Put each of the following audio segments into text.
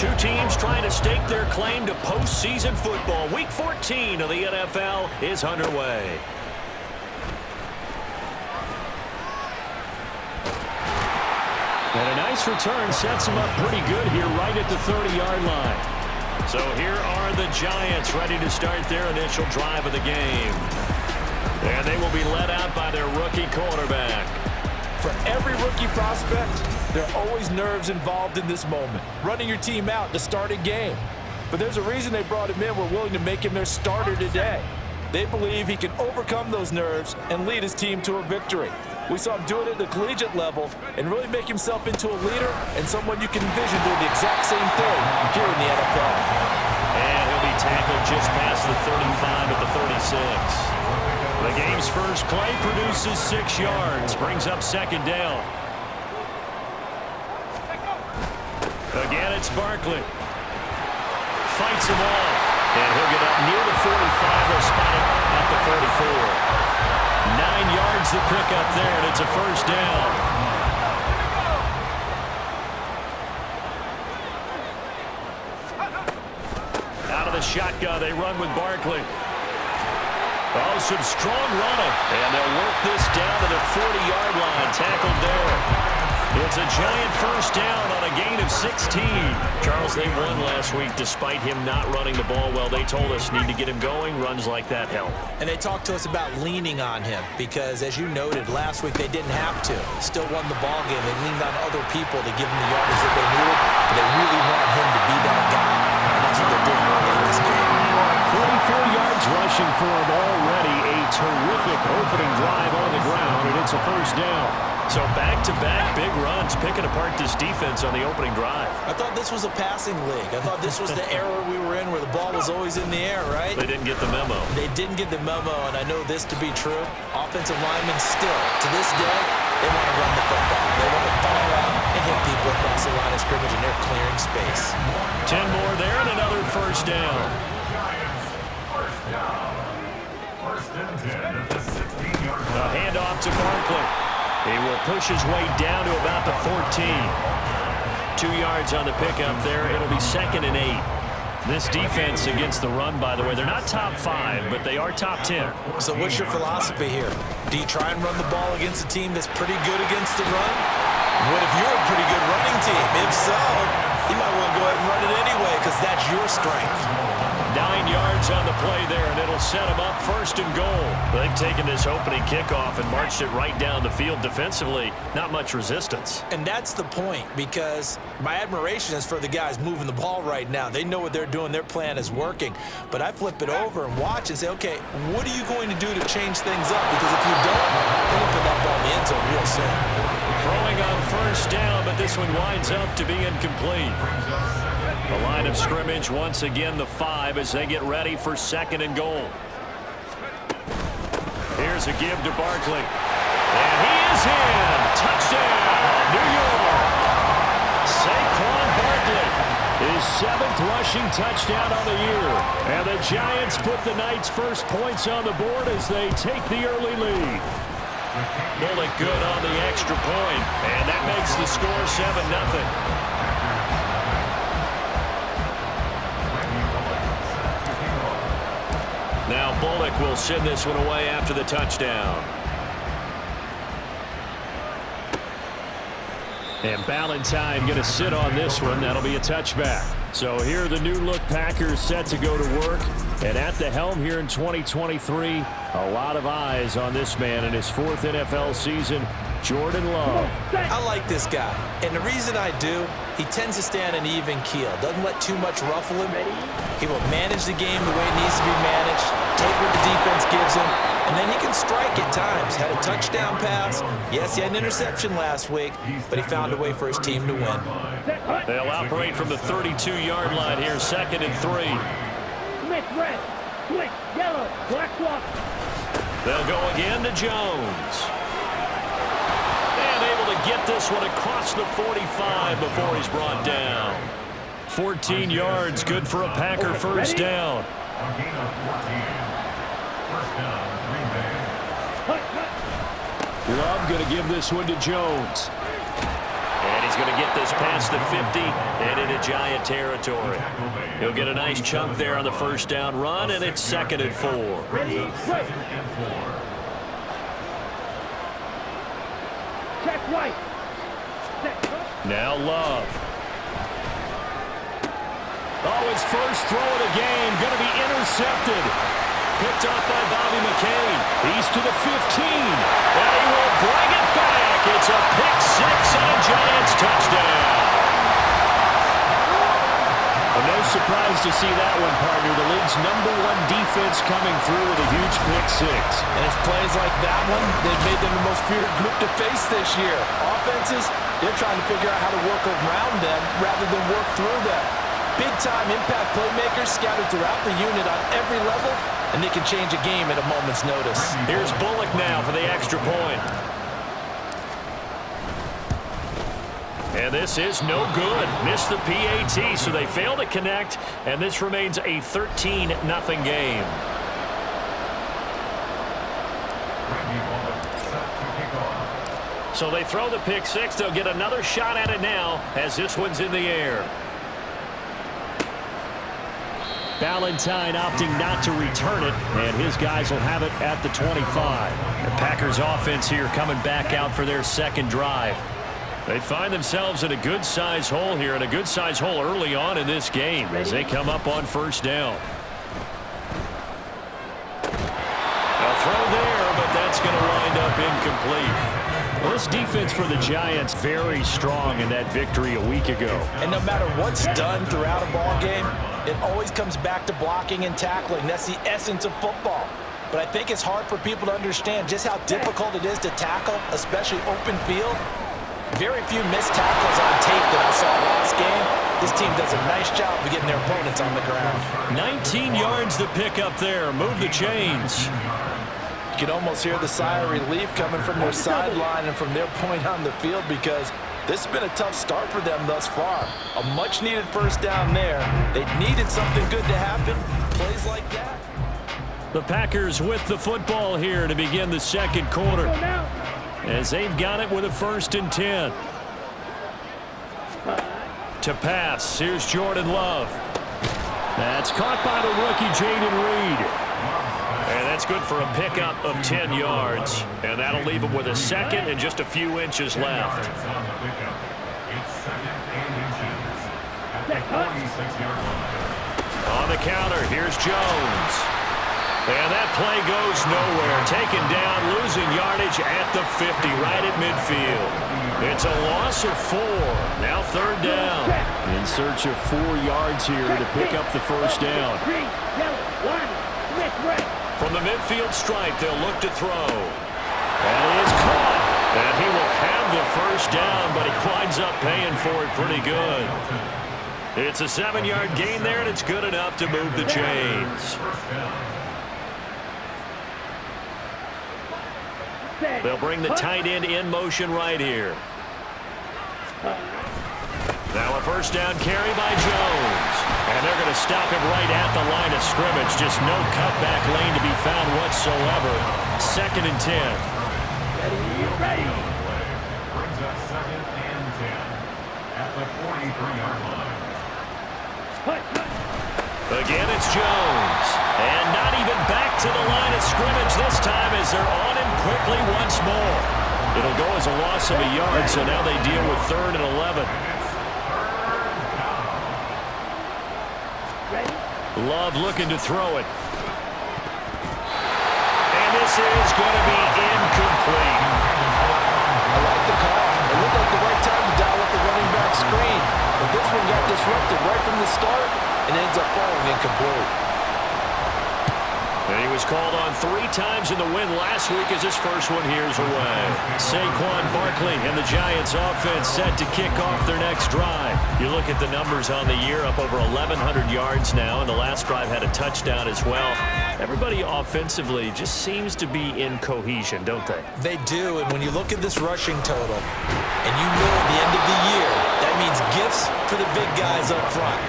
Two teams trying to stake their claim to postseason football. Week 14 of the NFL is underway. And a nice return sets them up pretty good here right at the 30-yard line. So here are the Giants ready to start their initial drive of the game. And they will be led out by their rookie quarterback. For every rookie prospect, there are always nerves involved in this moment. Running your team out to start a game. But there's a reason they brought him in. We're willing to make him their starter today. They believe he can overcome those nerves and lead his team to a victory. We saw him do it at the collegiate level and really make himself into a leader and someone you can envision doing the exact same thing here in the NFL. And he'll be tackled just past the 35 at the 36. The game's first play produces 6 yards, brings up second down. Again, it's Barkley. Fights him off, and he'll get up near the 45. He'll spot him at the 44. 9 yards to pick up there, and it's a first down. Out of the shotgun, they run with Barkley. Oh, some strong running. And they'll work this down to the 40-yard line. Tackled there. It's a Giant first down on a gain of 16. Charles, they won last week despite him not running the ball well. They told us need to get him going. Runs like that help. And they talked to us about leaning on him because, as you noted, last week they didn't have to. Still won the ball game. They leaned on other people to give them the yardage that they needed. But they really want him to be that guy. And that's what they're doing early in this game. 44 yards rushing for him already. A terrific opening drive on the ground, and it's a first down. So back-to-back big runs, picking apart this defense on the opening drive. I thought this was a passing league. I thought this was the era we were in where the ball was always in the air, right? They didn't get the memo. They didn't get the memo, and I know this to be true. Offensive linemen still, to this day, they want to run the football. They want to fall out and hit people across the line of scrimmage, and they're clearing space. 10 more there and another first down. A handoff to Barkley. He will push his way down to about the 14. 2 yards on the pickup there. It'll be 2nd and 8. This defense against the run, by the way, they're not top 5, but they are top 10. So what's your philosophy here? Do you try and run the ball against a team that's pretty good against the run? What if you're a pretty good running team? If so, you might want to go ahead and run it anyway because that's your strength. 9 yards on the play there, and it'll set them up 1st and goal. They've taken this opening kickoff and marched it right down the field defensively. Not much resistance. And that's the point, because my admiration is for the guys moving the ball right now. They know what they're doing. Their plan is working. But I flip it over and watch and say, okay, what are you going to do to change things up? Because if you don't, they're going to put that ball in the end zone real soon. Throwing on first down, but this one winds up to be incomplete. The line of scrimmage once again the 5 as they get ready for 2nd and goal. Here's a give to Barkley. And he is in. Touchdown, New York. Saquon Barkley, his 7th rushing touchdown on the year. And the Giants put the night's first points on the board as they take the early lead. Bullock good on the extra point, and that makes the score 7-0. Now Bullock will send this one away after the touchdown. And Ballantyne going to sit on this one. That'll be a touchback. So here are the new-look Packers set to go to work. And at the helm here in 2023, a lot of eyes on this man in his 4th NFL season, Jordan Love. I like this guy. And the reason I do, he tends to stay on an even keel. Doesn't let too much ruffle him. He will manage the game the way it needs to be managed, take what the defense gives him, and then he can strike at times. Had a touchdown pass. Yes, he had an interception last week, but he found a way for his team to win. They'll operate from the 32-yard line here, 2nd and 3. Switch red, switch yellow, black walk. They'll go again to Jones. And able to get this one across the 45 before he's brought down. 14 yards, good for a Packer first down. Love going to give this one to Jones. And He's going to get this past the 50 and into Giant territory. He'll get a nice chunk there on the first down run, and it's 2nd and 4. Ready, break. Check right. Now Love. Oh, his first throw of the game going to be intercepted. Picked off by Bobby McCain. He's to the 15. And he will bring it back. It's a pick six and a Giants touchdown. Well, no surprise to see that one, partner. The league's #1 defense coming through with a huge pick six. And it's plays like that one that made them the most feared group to face this year. Offenses, they're trying to figure out how to work around them rather than work through them. Big-time impact playmakers scattered throughout the unit on every level, and they can change a game at a moment's notice. Here's Bullock now for the extra point. And this is no good. Missed the PAT, so they fail to connect, and this remains a 13-0 game. So they throw the pick six. They'll get another shot at it now as this one's in the air. Valentine opting not to return it, and his guys will have it at the 25. The Packers offense here coming back out for their second drive. They find themselves in a good-sized hole here, and a good-sized hole early on in this game as they come up on first down. A throw there, but that's going to wind up incomplete. Well, this defense for the Giants very strong in that victory a week ago. And no matter what's done throughout a ball game, it always comes back to blocking and tackling. That's the essence of football. But I think it's hard for people to understand just how difficult it is to tackle, especially open field. Very few missed tackles on tape that I saw last game. This team does a nice job of getting their opponents on the ground. 19 yards to pick up there. Move the chains. You can almost hear the sigh of relief coming from their sideline and from their point on the field because this has been a tough start for them thus far. A much-needed first down there. They needed something good to happen. Plays like that. The Packers with the football here to begin the second quarter, as they've got it with a 1st and 10. To pass, here's Jordan Love. That's caught by the rookie Jaden Reed. And that's good for a pickup of 10 yards. And that'll leave him with a second and just a few inches left. On the counter, here's Jones. And that play goes nowhere. Taken down, losing yardage at the 50, right at midfield. It's a loss of 4. Now 3rd down. In search of 4 yards here to pick up the first down. From the midfield stripe, they'll look to throw. And he is caught. And he will have the first down, but he winds up paying for it pretty good. It's a 7-yard gain there, and it's good enough to move the chains. They'll bring the tight end in motion right here. Now a first down carry by Jones. And they're going to stop him right at the line of scrimmage. Just no cutback lane to be found whatsoever. 2nd and 10. Ready. Brings up 2nd and 10 at the 43-yard line. Again, it's Jones. And not even back to the line of scrimmage this time as they're on him quickly once more. It'll go as a loss of a yard, so now they deal with 3rd and 11. Love looking to throw it. And this is going to be incomplete. I like the call. It looked like the right time to dial up the running back screen. But this one got disrupted right from the start and ends up falling incomplete. And he was called on 3 times in the win last week as his first one here's away. Saquon Barkley and the Giants offense set to kick off their next drive. You look at the numbers on the year, up over 1,100 yards now, and the last drive had a touchdown as well. Everybody offensively just seems to be in cohesion, don't they? They do, and when you look at this rushing total, and you know at the end of the year, that means gifts for the big guys up front.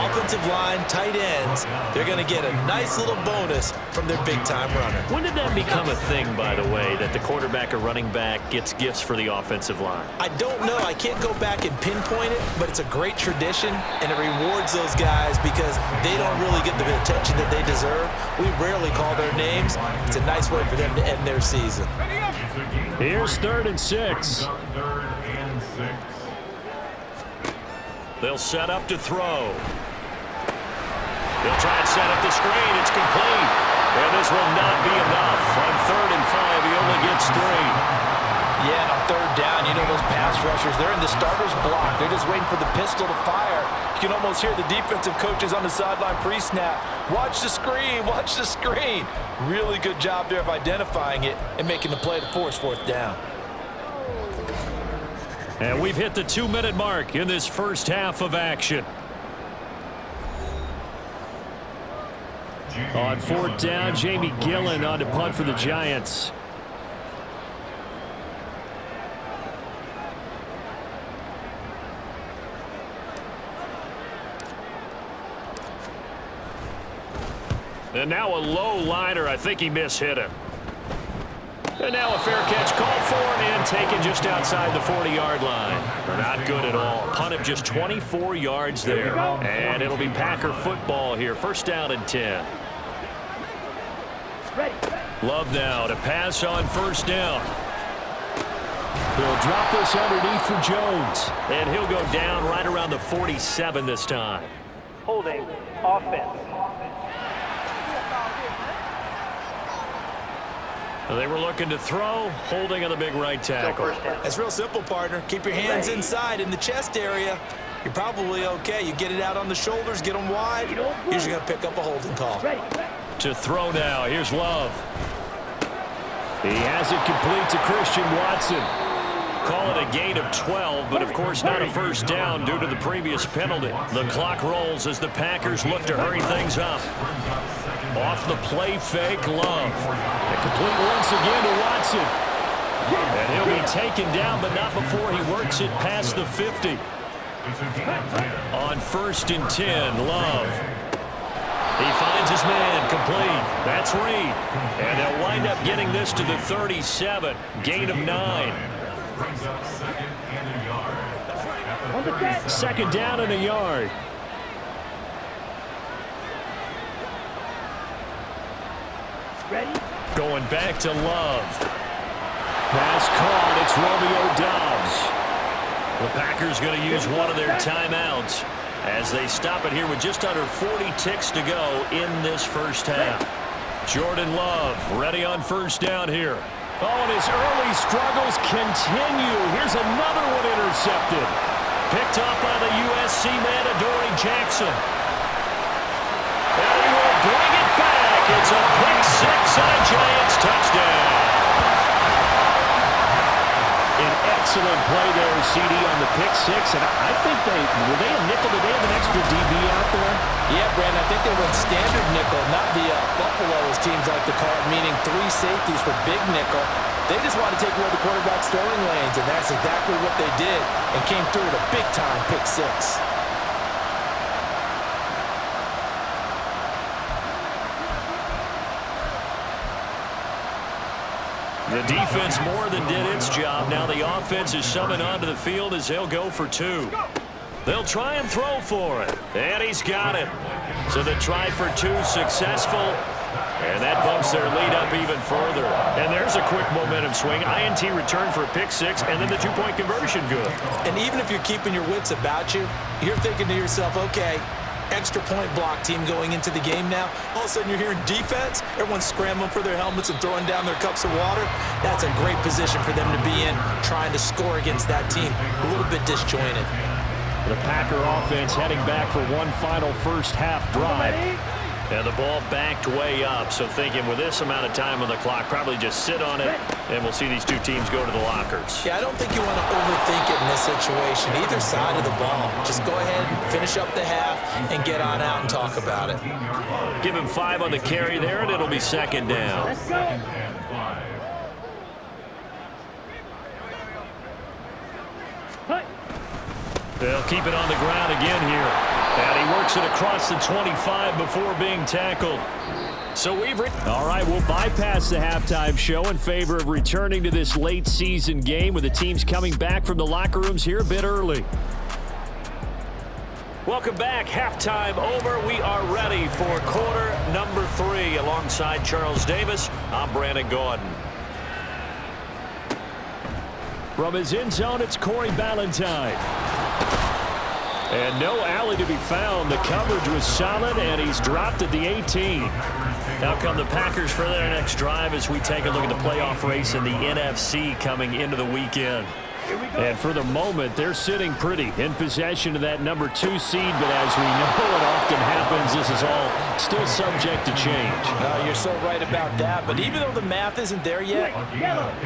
offensive line, tight ends, they're going to get a nice little bonus from their big-time runner. When did that become a thing, by the way, that the quarterback or running back gets gifts for the offensive line? I don't know. I can't go back and pinpoint it, but it's a great tradition, and it rewards those guys because they don't really get the attention that they deserve. We rarely call their names. It's a nice way for them to end their season. Here's 3rd and 6. 3rd and 6. They'll set up to throw. They'll try and set up the screen. It's complete. And this will not be enough. On 3rd and 5, he only gets 3. Yeah, and on 3rd down, you know those pass rushers, they're in the starter's block. They're just waiting for the pistol to fire. You can almost hear the defensive coaches on the sideline pre-snap. Watch the screen, watch the screen. Really good job there of identifying it and making the play to force 4th down. And we've hit the 2-minute mark in this first half of action. On 4th down, Jamie Gillen on to punt for the Giants. And now a low liner. I think he mishit him. And now a fair catch called for and taken just outside the 40-yard line. Not good at all. Punt of just 24 yards there. And it'll be Packer football here. 1st down and 10. Love now to pass on 1st down. He'll drop this underneath for Jones. And he'll go down right around the 47 this time. Holding offense. They were looking to throw, holding on the big right tackle. It's real simple, partner. Keep your hands inside in the chest area. You're probably okay. You get it out on the shoulders, get them wide. Usually going to pick up a holding call. To throw now. Here's Love. He has it complete to Christian Watson. Call it a gain of 12, but of course not a 1st down due to the previous penalty. The clock rolls as the Packers look to hurry things up. Off the play fake, Love. And complete once again to Watson. And he'll be taken down, but not before he works it past the 50. On 1st and 10, Love. He finds his man, complete. That's Reed. And they'll wind up getting this to the 37. Gain of 9. 2nd down and a yard. Ready? Going back to Love. Pass caught. It's Romeo Doubs. The Packers going to use one of their timeouts as they stop it here with just under 40 ticks to go in this first half. Jordan Love ready on 1st down here. Oh, and his early struggles continue. Here's another one intercepted. Picked up by the USC man, Adoree Jackson. And he will bring it back. It's a pick 6 and a Giants touchdown. An excellent play there, CD, on the pick 6. And I think were they a nickel? Did they have an extra DB out there? Yeah, Brandon, I think they went standard nickel, not the Buffalo, as teams like to call it, meaning 3 safeties for big nickel. They just want to take away the quarterback's throwing lanes, and that's exactly what they did and came through with a big-time pick 6. The defense more than did its job. Now the offense is summoned onto the field as they'll go for 2. They'll try and throw for it. And he's got it. So the try for 2 successful. And that bumps their lead up even further. And there's a quick momentum swing. INT return for a pick 6, and then the 2-point conversion good. And even if you're keeping your wits about you, you're thinking to yourself, okay, extra point block team going into the game now. All of a sudden you're hearing defense. Everyone's scrambling for their helmets and throwing down their cups of water. That's a great position for them to be in, trying to score against that team. A little bit disjointed. The Packer offense heading back for one final first half drive. And the ball backed way up, so thinking with this amount of time on the clock, probably just sit on it, and we'll see these two teams go to the lockers. Yeah, I don't think you want to overthink it in this situation, either side of the ball. Just go ahead and finish up the half and get on out and talk about it. Give him 5 on the carry there, and it'll be 2nd down. Let's go. They'll keep it on the ground again here. And he works it across the 25 before being tackled. So all right, we'll bypass the halftime show in favor of returning to this late season game with the teams coming back from the locker rooms here a bit early. Welcome back. Halftime over. We are ready for quarter number 3. Alongside Charles Davis, I'm Brandon Gordon. From his end zone, it's Corey Ballantyne. And no alley to be found. The coverage was solid, and he's dropped at the 18. Now come the Packers for their next drive as we take a look at the playoff race in the NFC coming into the weekend. And for the moment, they're sitting pretty in possession of that number 2 seed. But as we know it often happens, this is all still subject to change. You're so right about that. But even though the math isn't there yet,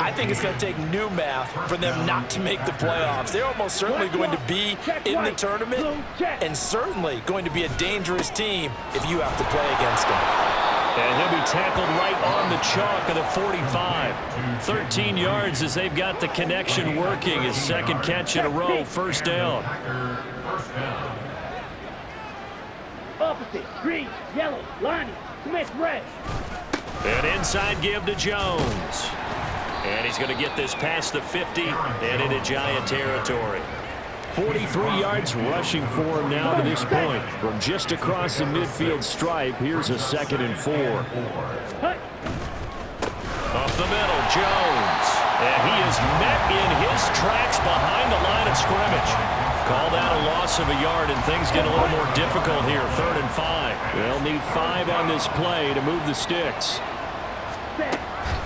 I think it's going to take new math for them not to make the playoffs. They're almost certainly going to be in the tournament and certainly going to be a dangerous team if you have to play against them. And he'll be tackled right on the chalk of the 45. 13 yards as they've got the connection working. His second catch in a row, first down. Opposite, green, yellow, Lonnie, Smith, red. And inside give to Jones. And he's going to get this past the 50 and into Giant territory. 43 yards rushing for him now to this point. From just across the midfield stripe, here's a 2nd and 4. Up the middle, Jones. And he is met in his tracks behind the line of scrimmage. Called out a loss of a yard, and things get a little more difficult here. 3rd and 5. They'll need 5 on this play to move the sticks.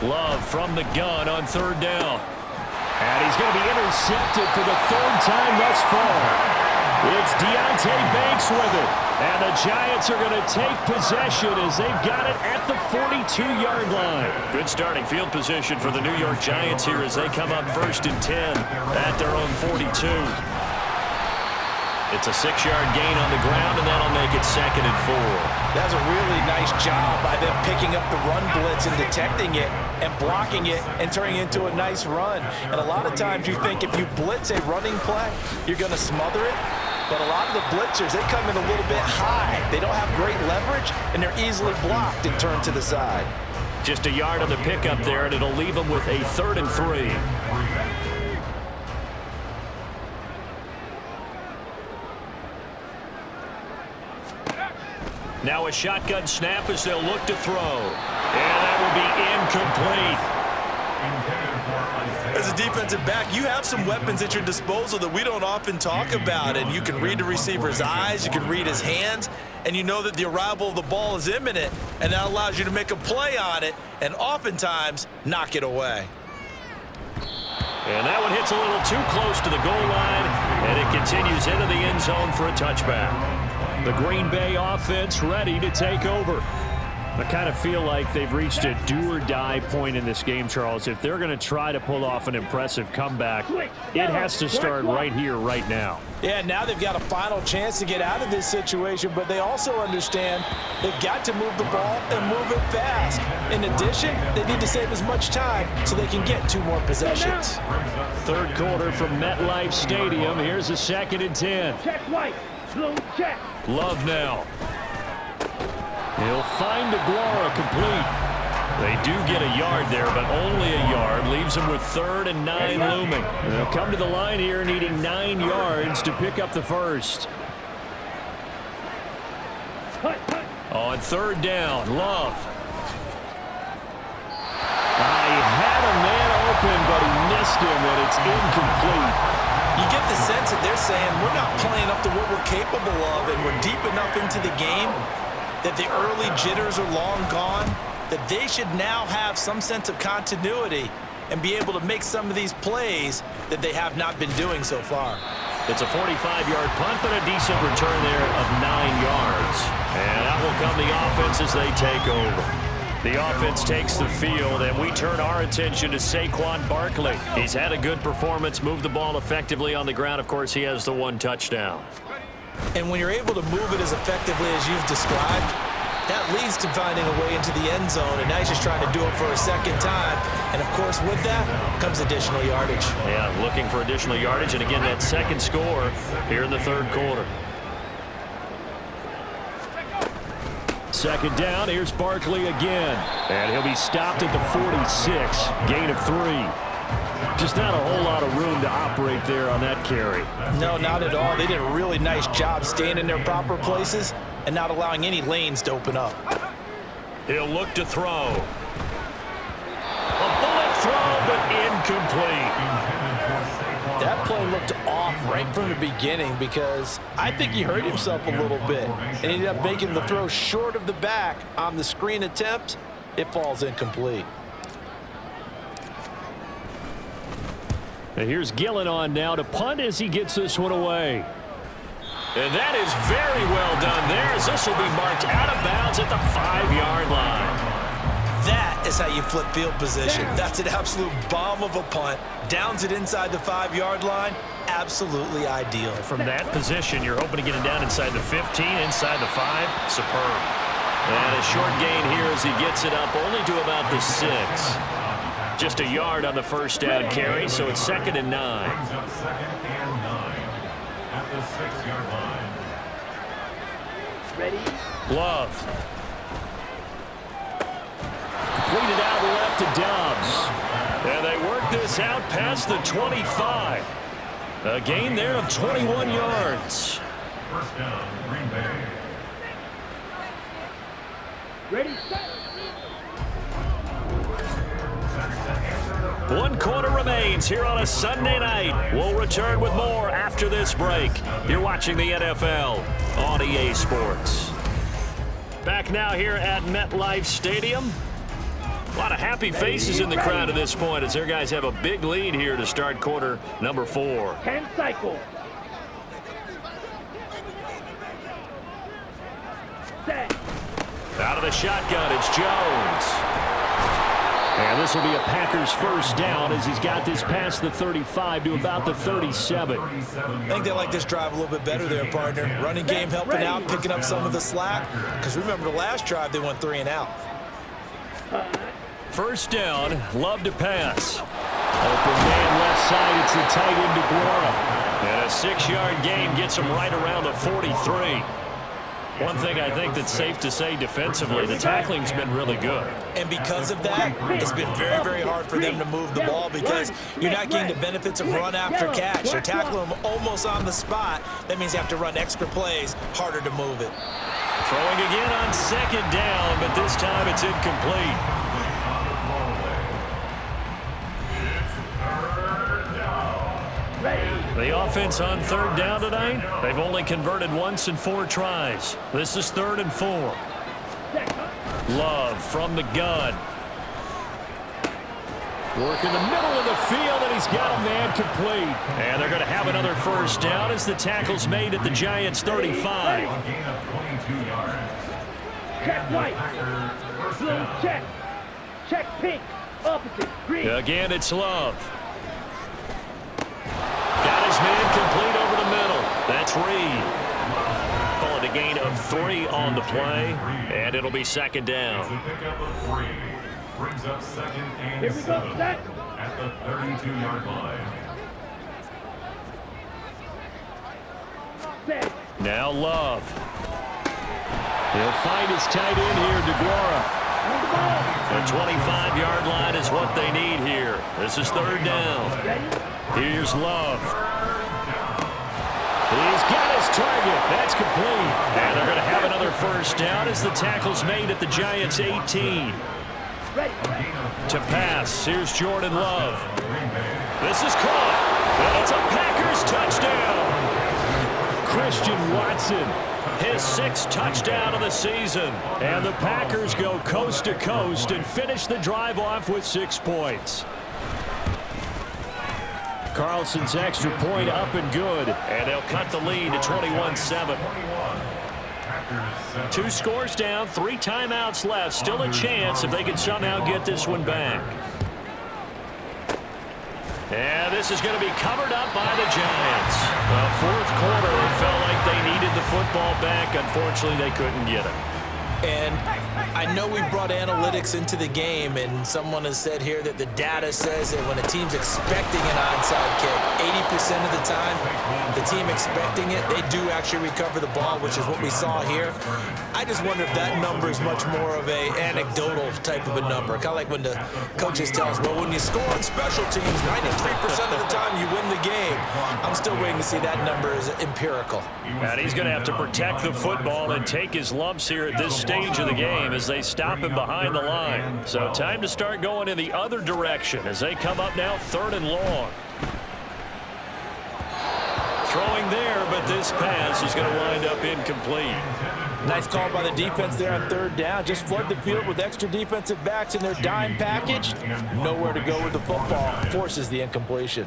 Love from the gun on 3rd down. And he's going to be intercepted for the 3rd time thus far. It's Deontay Banks with it. And the Giants are going to take possession as they've got it at the 42-yard line. Good starting field position for the New York Giants here as they come up 1st and 10 at their own 42. It's a 6-yard gain on the ground, and that'll make it 2nd and 4. That's a really nice job by them picking up the run blitz and detecting it and blocking it and turning it into a nice run. And a lot of times you think if you blitz a running play, you're going to smother it. But a lot of the blitzers, they come in a little bit high. They don't have great leverage, and they're easily blocked and turned to the side. Just a yard on the pickup there, and it'll leave them with a 3rd and 3. Now a shotgun snap as they'll look to throw. And that will be incomplete. As a defensive back, you have some weapons at your disposal that we don't often talk about. And you can read the receiver's eyes, you can read his hands, and you know that the arrival of the ball is imminent. And that allows you to make a play on it and oftentimes knock it away. And that one hits a little too close to the goal line, and it continues into the end zone for a touchback. The Green Bay offense ready to take over. I kind of feel like they've reached a do-or-die point in this game, Charles. If they're going to try to pull off an impressive comeback, it has to start right here, right now. Yeah, now they've got a final chance to get out of this situation, but they also understand they've got to move the ball and move it fast. In addition, they need to save as much time so they can get 2 more possessions. 3rd quarter from MetLife Stadium. Here's a 2nd and 10. Check white, blue, check. Love now. He'll find Aguara complete. They do get a yard there, but only a yard. Leaves them with 3rd and 9 looming. And they'll come to the line here needing 9 yards to pick up the first. On 3rd down, Love. He had a man open, but he missed him, and it's incomplete. You get the sense that they're saying we're not playing up to what we're capable of, and we're deep enough into the game that the early jitters are long gone, that they should now have some sense of continuity and be able to make some of these plays that they have not been doing so far. It's a 45-yard punt, but a decent return there of 9 yards. And that will come the offense as they take over. The offense takes the field, and we turn our attention to Saquon Barkley. He's had a good performance, moved the ball effectively on the ground. Of course, he has the 1 touchdown. And when you're able to move it as effectively as you've described, that leads to finding a way into the end zone, and now he's just trying to do it for a 2nd time. And, of course, with that comes additional yardage. Yeah, looking for additional yardage, and again, that 2nd score here in the 3rd quarter. Second down, here's Barkley again. And he'll be stopped at the 46. Gain of 3. Just not a whole lot of room to operate there on that carry. No, not at all. They did a really nice job staying in their proper places and not allowing any lanes to open up. He'll look to throw. A bullet throw, but incomplete. That play looked off right from the beginning because I think he hurt himself a little bit and ended up making the throw short of the back on the screen attempt. It falls incomplete. And here's Gillen on now to punt as he gets this one away. And that is very well done there as this will be marked out of bounds at the 5-yard line. That is how you flip field position. That's an absolute bomb of a punt. Downs it inside the 5-yard line. Absolutely ideal. From that position, you're hoping to get it down inside the 15, inside the 5. Superb. And a short gain here as he gets it up only to about the 6. Just a yard on the first down carry, so it's 2nd and 9. Brings up 2nd and 9 at the 6-yard line. Ready? Love. Completed out left to Dobbs. And they work this out past the 25. A gain there of 21 yards. First down, Green Bay. Ready, set. 1 quarter remains here on a Sunday night. We'll return with more after this break. You're watching the NFL on EA Sports. Back now here at MetLife Stadium. A lot of happy faces in the crowd at this point as their guys have a big lead here to start quarter number 4. 10 cycles. Set. Out of the shotgun, it's Jones. And this will be a Packers first down as he's got this past the 35 to about the 37. I think they like this drive a little bit better there, partner. Running game helping out, picking up some of the slack. Because remember the last drive, they went 3 and out. First down, Love to pass. Open man left side, it's the tight end DeGuara. And a 6-yard gain gets him right around the 43. One thing I think that's safe to say defensively, the tackling's been really good. And because of that, it's been very, very hard for them to move the ball because you're not getting the benefits of run after catch. You're tackling them almost on the spot. That means you have to run extra plays, harder to move it. Throwing again on 2nd down, but this time it's incomplete. The offense on 3rd down tonight, they've only converted once in 4 tries. This is 3rd and 4. Love from the gun. Work in the middle of the field, and he's got a man complete. And they're going to have another first down as the tackle's made at the Giants' 35. Gain of 22 yards. Check white. Blue check. Check pink. Opposite. Green. Again, it's Love. Got his man complete over the middle. That's Reed. Call it a gain of 3 on the play, and it'll be 2nd down. It's a pickup of 3. Brings up 2nd and Here we go, 7 set. at the 32-yard line. Set. Now Love. He'll find his tight end here, DeGuara. The 25-yard line is what they need here. This is 3rd down. Ready? Here's Love. He's got his target. That's complete. And they're going to have another first down as the tackle's made at the Giants' 18. Ready. To pass, here's Jordan Love. This is caught. And it's a Packers touchdown. Christian Watson, his 6th touchdown of the season. And the Packers go coast to coast and finish the drive off with 6 points. Carlson's extra point up and good. And they'll cut the lead to 21-7. 2 scores down, 3 timeouts left. Still a chance if they can somehow get this one back. And this is going to be covered up by the Giants. The 4th quarter, it felt like they needed the football back. Unfortunately, they couldn't get it. And I know we've brought analytics into the game, and someone has said here that the data says that when a team's expecting an onside kick, 80% of the time, the team expecting it, they do actually recover the ball, which is what we saw here. I just wonder if that number is much more of a anecdotal type of a number. Kind of like when the coaches tell us, well, when you score on special teams, 93% of the time you win the game. I'm still waiting to see that number is empirical. And he's going to have to protect the football and take his lumps here at this stage of the game as they stop him behind the line. So time to start going in the other direction as they come up now 3rd and long. Throwing there, but this pass is going to wind up incomplete. Nice call by the defense there on 3rd down. Just flood the field with extra defensive backs in their dime package. Nowhere to go with the football. Forces the incompletion.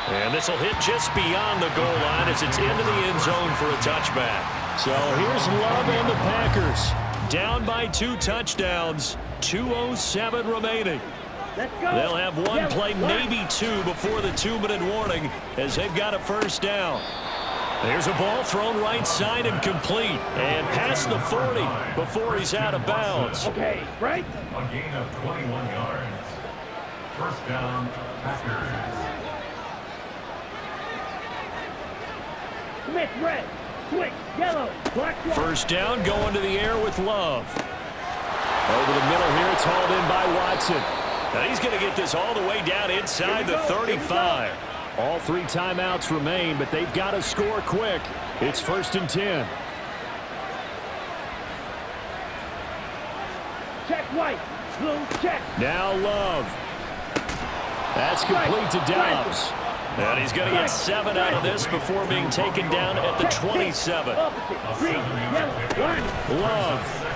And this will hit just beyond the goal line as it's into the end zone for a touchback. So here's Love and the Packers. Down by 2 touchdowns. 2:07 remaining. Let's go. They'll have one play, maybe 2, before the 2-minute warning as they've got a 1st down. There's a ball thrown right side and complete. And past the 40 before he's out of bounds. Okay, right? A gain of 21 yards. 1st down, Packers. Smith, red. Switch, yellow. Black, white. 1st down, going to the air with Love. Over the middle here, it's hauled in by Watson. Now he's going to get this all the way down inside the 35. All 3 timeouts remain, but they've got to score quick. It's 1st and 10. Check white. Blue, check. Now Love. That's complete to Dobbs. And he's going to get 7 out of this before being taken down at the 27. Opposite. Green, yellow, line. Love.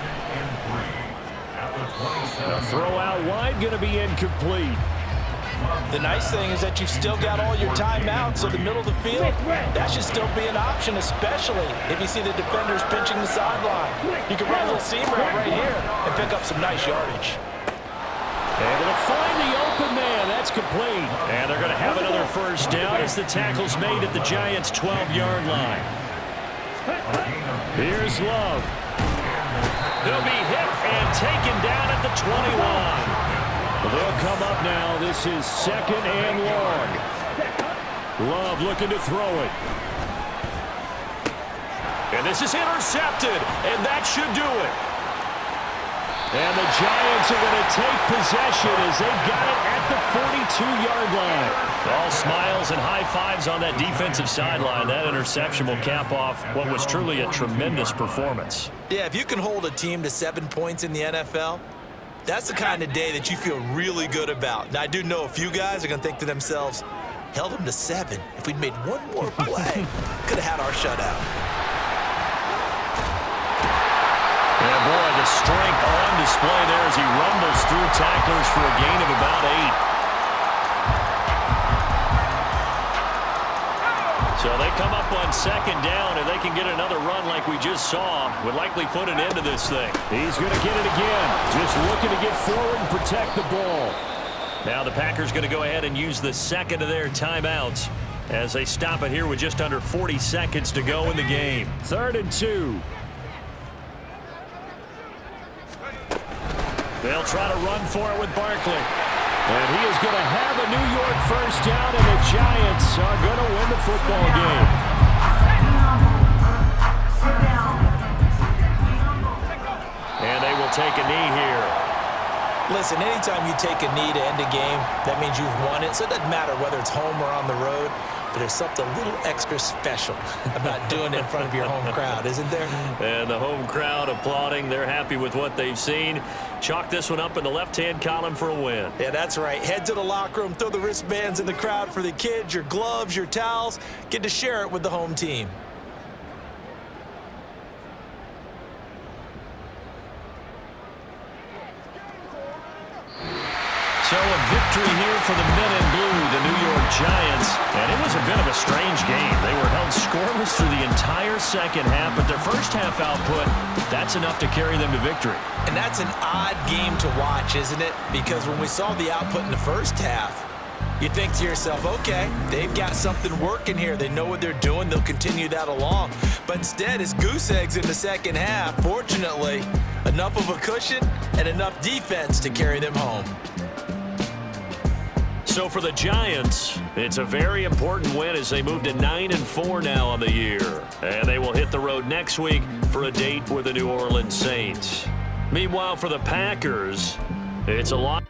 A throw out wide, going to be incomplete. The nice thing is that you've still got all your timeouts, so the middle of the field, that should still be an option, especially if you see the defenders pinching the sideline. You can run a little seam route right here and pick up some nice yardage. Able to find the open man. That's complete. And they're going to have another 1st down as the tackle's made at the Giants' 12-yard line. Here's Love. He'll be hit and taken down at the 21. They'll come up now. This is 2nd and long. Love looking to throw it. And this is intercepted, and that should do it. And the Giants are going to take possession as they've got it at the 42-yard line. All smiles and high fives on that defensive sideline. That interception will cap off what was truly a tremendous performance. Yeah, if you can hold a team to 7 points in the NFL, that's the kind of day that you feel really good about. Now, I do know a few guys are going to think to themselves, held them to 7. If we'd made one more play, could have had our shutout. Yeah, boy, the strength on display there as he rumbles through tacklers for a gain of about 8. So they come up on 2nd down, and they can get another run like we just saw. Would likely put an end to this thing. He's going to get it again. Just looking to get forward and protect the ball. Now the Packers going to go ahead and use the 2nd of their timeouts as they stop it here with just under 40 seconds to go in the game. 3rd and 2. They'll try to run for it with Barkley. And he is going to have a New York 1st down, and the Giants are going to win the football game. And they will take a knee here. Listen, anytime you take a knee to end a game, that means you've won it. So it doesn't matter whether it's home or on the road. But there's something a little extra special about doing it in front of your home crowd, isn't there? And the home crowd applauding. They're happy with what they've seen. Chalk this one up in the left-hand column for a win. Yeah, that's right. Head to the locker room, throw the wristbands in the crowd for the kids, your gloves, your towels. Get to share it with the home team. So a victory here for the men in blue, the New York Giants. And it was a bit of a strange game. They were held scoreless through the entire second half, but their first half output, that's enough to carry them to victory. And that's an odd game to watch, isn't it? Because when we saw the output in the first half, You think to yourself, okay, they've got something working here. They know what they're doing. They'll continue that along. But instead, it's goose eggs in the second half. Fortunately, enough of a cushion and enough defense to carry them home. So for the Giants, it's a very important win as they move to 9-4 now on the year. And they will hit the road next week for a date with the New Orleans Saints. Meanwhile, for the Packers, it's a lot.